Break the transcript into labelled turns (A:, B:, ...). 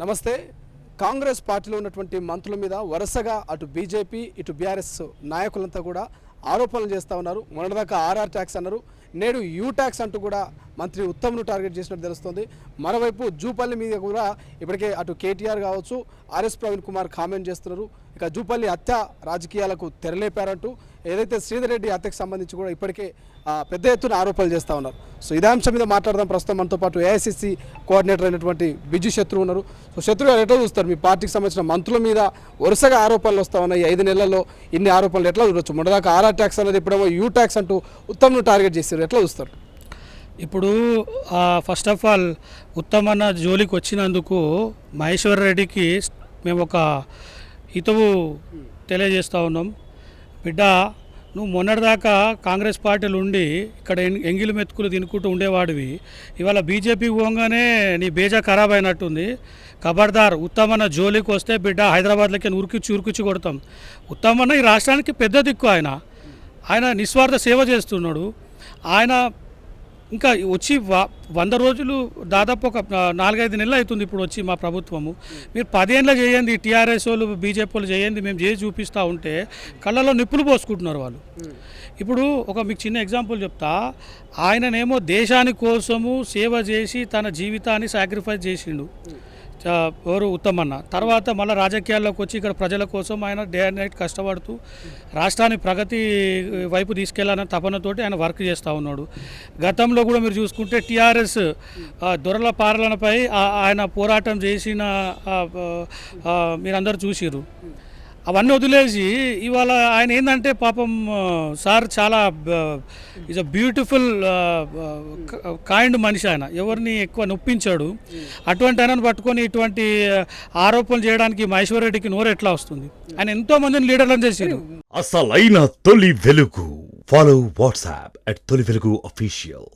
A: నమస్తే. కాంగ్రెస్ పార్టీలో ఉన్నటువంటి మంత్రుల మీద వరుసగా అటు బీజేపీ ఇటు బీఆర్ఎస్ నాయకులంతా కూడా ఆరోపణలు చేస్తూ ఉన్నారు. మొన్నటిదాకా ఆర్ఆర్ ట్యాక్స్ అన్నారు, నేడు యూ ట్యాక్స్ అంటూ కూడా మంత్రి ఉత్తమ్ను టార్గెట్ చేసినట్టు తెలుస్తుంది. మరోవైపు జూపల్లి మీద కూడా ఇప్పటికే అటు కేటీఆర్ కావచ్చు, ఆర్ఎస్ ప్రవీణ్ కుమార్ కామెంట్ చేస్తున్నారు. ఇక జూపల్లి హత్య రాజకీయాలకు తెరలేపారంటూ ఏదైతే శ్రీధర్ రెడ్డి హత్యకు సంబంధించి కూడా ఇప్పటికే పెద్ద ఎత్తున ఆరోపణలు చేస్తూ ఉన్నారు. సో ఇదే అంశం మీద మాట్లాడదాం. ప్రస్తుతం మనతో పాటు ఏఐసిసి కోఆర్డినేటర్ అయినటువంటి బిజు శత్రు ఉన్నారు. సో శత్రు గారు ఎట్లా చూస్తారు? మీ పార్టీకి సంబంధించిన మంత్రుల మీద వరుసగా ఆరోపణలు వస్తూ ఉన్నాయి. 5 నెలల్లో ఇన్ని ఆరోపణలు ఎట్లా చూడొచ్చు? మొన్నదాకా ఆర్ఆర్ ట్యాక్స్ అనేది ఇప్పుడేమో యూ ట్యాక్స్ అంటూ ఉత్తమ్ను టార్గెట్ చేశారు. ఎట్లా చూస్తారు?
B: ఇప్పుడు ఫస్ట్ ఆఫ్ ఆల్ ఉత్తమన్న జోలికి వచ్చినందుకు మహేశ్వర్ రెడ్డికి మేము ఒక హితవు తెలియజేస్తూ ఉన్నాం. బిడ్డ, నువ్వు మొన్నటిదాకా కాంగ్రెస్ పార్టీలు ఉండి ఇక్కడ ఎంగిలి మెతుకులు తినుకుంటూ ఉండేవాడివి. ఇవాళ బీజేపీకి పోగానే నీ బేజా ఖరాబ్ అయినట్టుంది. ఖబర్దార్, ఉత్తమన్న జోలికి వస్తే బిడ్డ హైదరాబాద్లోకి ఉరికిచ్చి కొడతాం. ఉత్తమన్న ఈ రాష్ట్రానికి పెద్ద దిక్కు. ఆయన నిస్వార్థ సేవ చేస్తున్నాడు. ఆయన ఇంకా వచ్చి 100 రోజులు దాదాపు ఒక 4-5 నెలలు అవుతుంది ఇప్పుడు వచ్చి మా ప్రభుత్వము. మీరు 10 ఏళ్ళ చేయండి, టీఆర్ఎస్ వాళ్ళు బీజేపీ వాళ్ళు చేయండి, మేము చేసి చూపిస్తూ ఉంటే కళ్ళలో నిప్పులు పోసుకుంటున్నారు వాళ్ళు. ఇప్పుడు మీకు చిన్న ఎగ్జాంపుల్ చెప్తా. ఆయననేమో దేశాని కోసము సేవ చేసి తన జీవితాన్ని సాక్రిఫైస్ చేసిండు ఎవరు ఉత్తమన్న. తర్వాత మళ్ళీ రాజకీయాల్లోకి వచ్చి ఇక్కడ ప్రజల కోసం ఆయన డే అండ్ నైట్ కష్టపడుతూ రాష్ట్రాన్ని ప్రగతి వైపు తీసుకెళ్లాలనే తపనతోటి ఆయన వర్క్ చేస్తూ ఉన్నాడు. గతంలో కూడా మీరు చూసుకుంటే టీఆర్ఎస్ దొరల పాలనపై ఆయన పోరాటం చేసిన మీరందరూ చూసిరు. అవన్నీ వదిలేసి ఇవాళ ఆయన ఏంటంటే పాపం సార్ చాలా ఈజ్ అ బ్యూటిఫుల్ కైండ్ మనిషి. ఆయన ఎవరిని ఎక్కువ నొప్పించాడు. అటువంటి ఆయనను పట్టుకొని ఇటువంటి ఆరోపణలు చేయడానికి మహేశ్వర్ రెడ్డికి నోరు ఎట్లా వస్తుంది? ఆయన ఎంతో మందిని లీడర్లను చేశారు.
C: అసలైన తొలి వెలుగు. ఫాలో వాట్సాప్ @తొలి వెలుగు అఫీషియల్.